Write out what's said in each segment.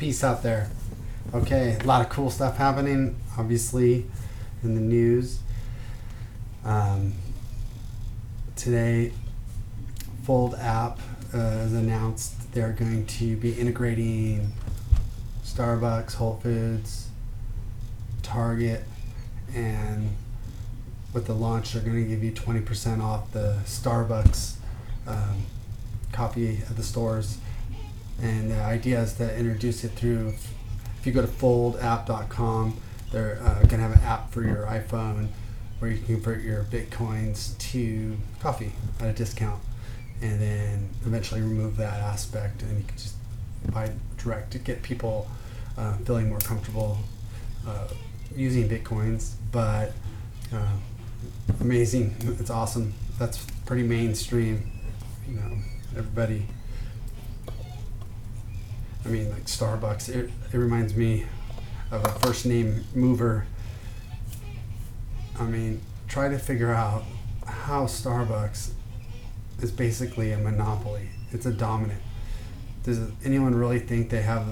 Peace out there. Okay, a lot of cool stuff happening, obviously, in the news. Today, Fold app has announced they're going to be integrating Starbucks, Whole Foods, Target, and with the launch, they're going to give you 20% off the Starbucks coffee at the stores. And the idea is to introduce it through, if you go to foldapp.com, they're going to have an app for your iPhone where you can convert your Bitcoins to coffee at a discount, and then eventually remove that aspect, and you can just buy direct to get people feeling more comfortable using Bitcoins. But amazing, it's awesome. That's pretty mainstream, everybody. I mean, like Starbucks, it reminds me of a first name mover. I mean, try to figure out how Starbucks is basically a monopoly. It's a dominant. Does anyone really think they have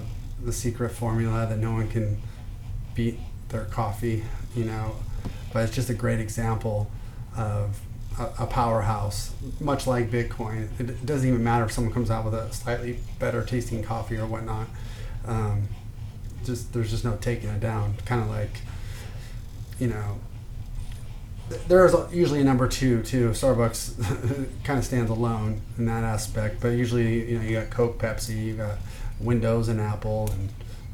the secret formula that no one can beat their coffee? But it's just a great example of a powerhouse, much like Bitcoin. It doesn't even matter if someone comes out with a slightly better tasting coffee or whatnot. There's just no taking it down. Kind of like, there's usually a number two too. Starbucks kind of stands alone in that aspect, but usually you got Coke, Pepsi, you got Windows and Apple,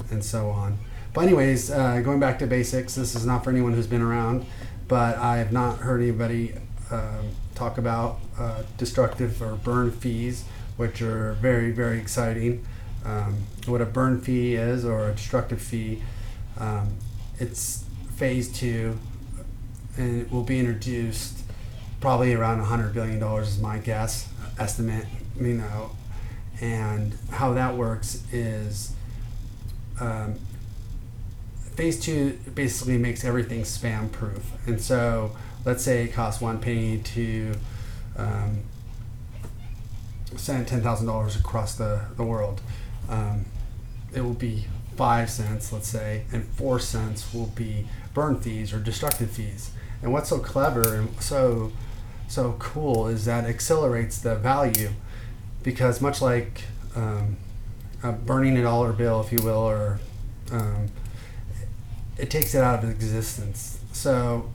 and so on. But anyways, going back to basics, this is not for anyone who's been around, but I have not heard anybody talk about destructive or burn fees, which are very, very exciting. What a burn fee is, or a destructive fee, it's phase 2, and it will be introduced probably around $100 billion is my estimate. And how that works is phase 2 basically makes everything spam proof. And so let's say it costs 1 penny to send $10,000 across the world. It will be 5 cents, let's say, and 4 cents will be burn fees or destructive fees. And what's so clever and so cool is that it accelerates the value, because much like burning a dollar bill, if you will, or it takes it out of existence. So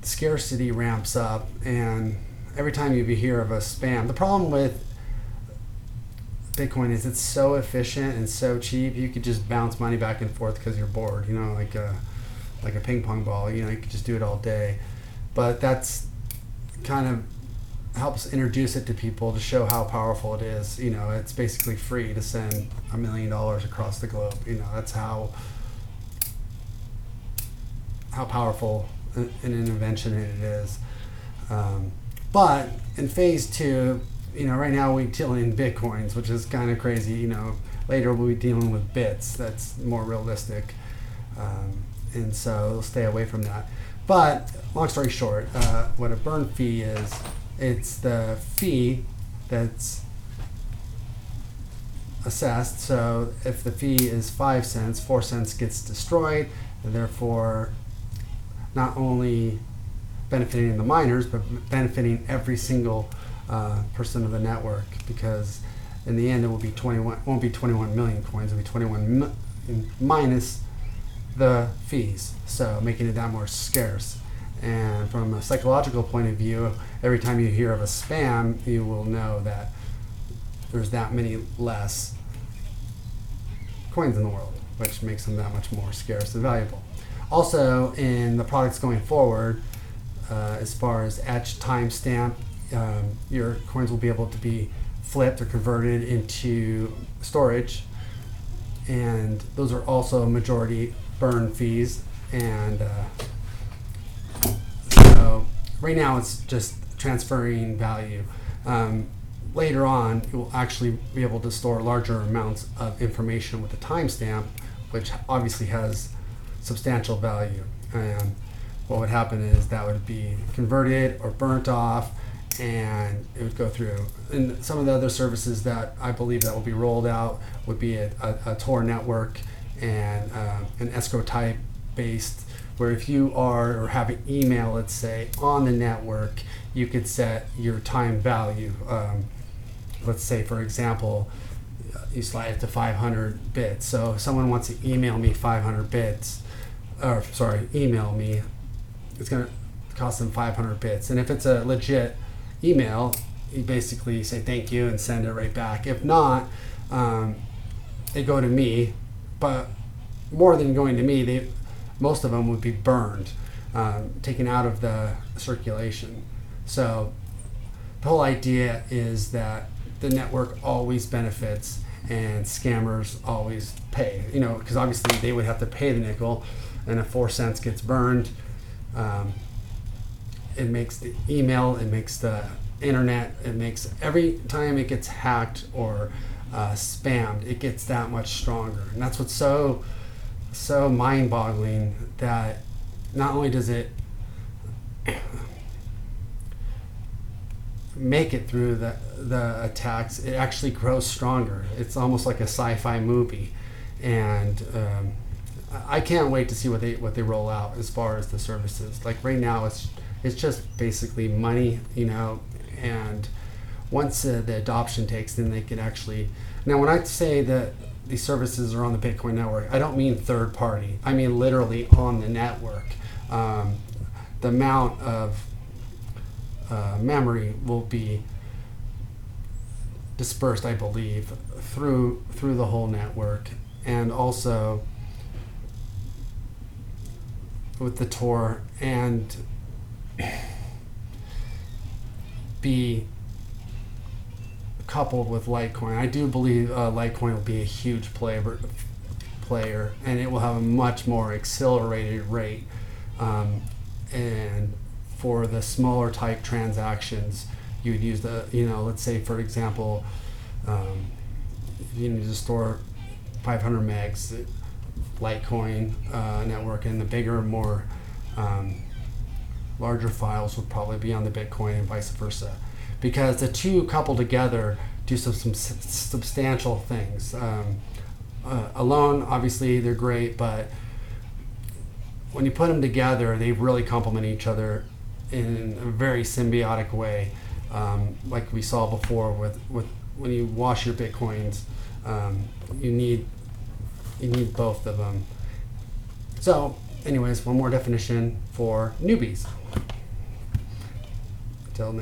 scarcity ramps up, and every time you hear of a spam, the problem with Bitcoin is it's so efficient and so cheap. You could just bounce money back and forth because you're bored, like a ping pong ball. You could just do it all day. But that's kind of helps introduce it to people to show how powerful it is. It's basically free to send $1 million across the globe. That's how powerful an invention it is. But in phase 2, right now we're dealing in Bitcoins, which is kind of crazy. Later we'll be dealing with bits. That's more realistic. And so we'll stay away from that. But long story short, what a burn fee is, it's the fee that's assessed. So if the fee is 5 cents, 4 cents gets destroyed, and therefore not only benefiting the miners, but benefiting every single person of the network, because in the end it won't be 21 million coins, it'll be 21 minus the fees, so making it that more scarce. And from a psychological point of view, every time you hear of a spam, you will know that there's that many less coins in the world, which makes them that much more scarce and valuable. Also, in the products going forward, as far as etch timestamp, your coins will be able to be flipped or converted into storage, and those are also majority burn fees. And so right now it's just transferring value. Later on, you will actually be able to store larger amounts of information with a timestamp, which obviously has substantial value. And what would happen is that would be converted or burnt off, and it would go through. And some of the other services that I believe that will be rolled out would be a Tor network and an escrow type based, where if you are or have an email, let's say, on the network, you could set your time value. Let's say, for example, you slide it to 500 bits. So if someone wants to email me 500 bits, or sorry, email me, it's going to cost them 500 bits. And if it's a legit email, you basically say thank you and send it right back. If not, they go to me, but more than going to me, most of them would be burned, taken out of the circulation. So the whole idea is that the network always benefits and scammers always pay, because obviously they would have to pay the nickel, and if 4 cents gets burned, it makes the email, it makes the internet, it makes every time it gets hacked or spammed, it gets that much stronger. And that's what's so mind-boggling, that not only does it make it through the attacks, it actually grows stronger. It's almost like a sci-fi movie, and I can't wait to see what they roll out as far as the services. Like right now, it's just basically money, and once the adoption takes, then they can actually. Now, when I say that these services are on the Bitcoin network, I don't mean third party. I mean literally on the network. The amount of memory will be dispersed, I believe, through the whole network, and also with the Tor, and be coupled with Litecoin. I do believe Litecoin will be a huge player, and it will have a much more accelerated rate. And for the smaller type transactions, you would use the, let's say, for example, if you need to store 500 megs, Litecoin network, and the bigger, more larger files would probably be on the Bitcoin, and vice versa, because the two coupled together do some substantial things. Alone, obviously, they're great, but when you put them together, they really complement each other in a very symbiotic way, like we saw before with when you wash your Bitcoins, you need both of them. So anyways, one more definition for newbies. Until next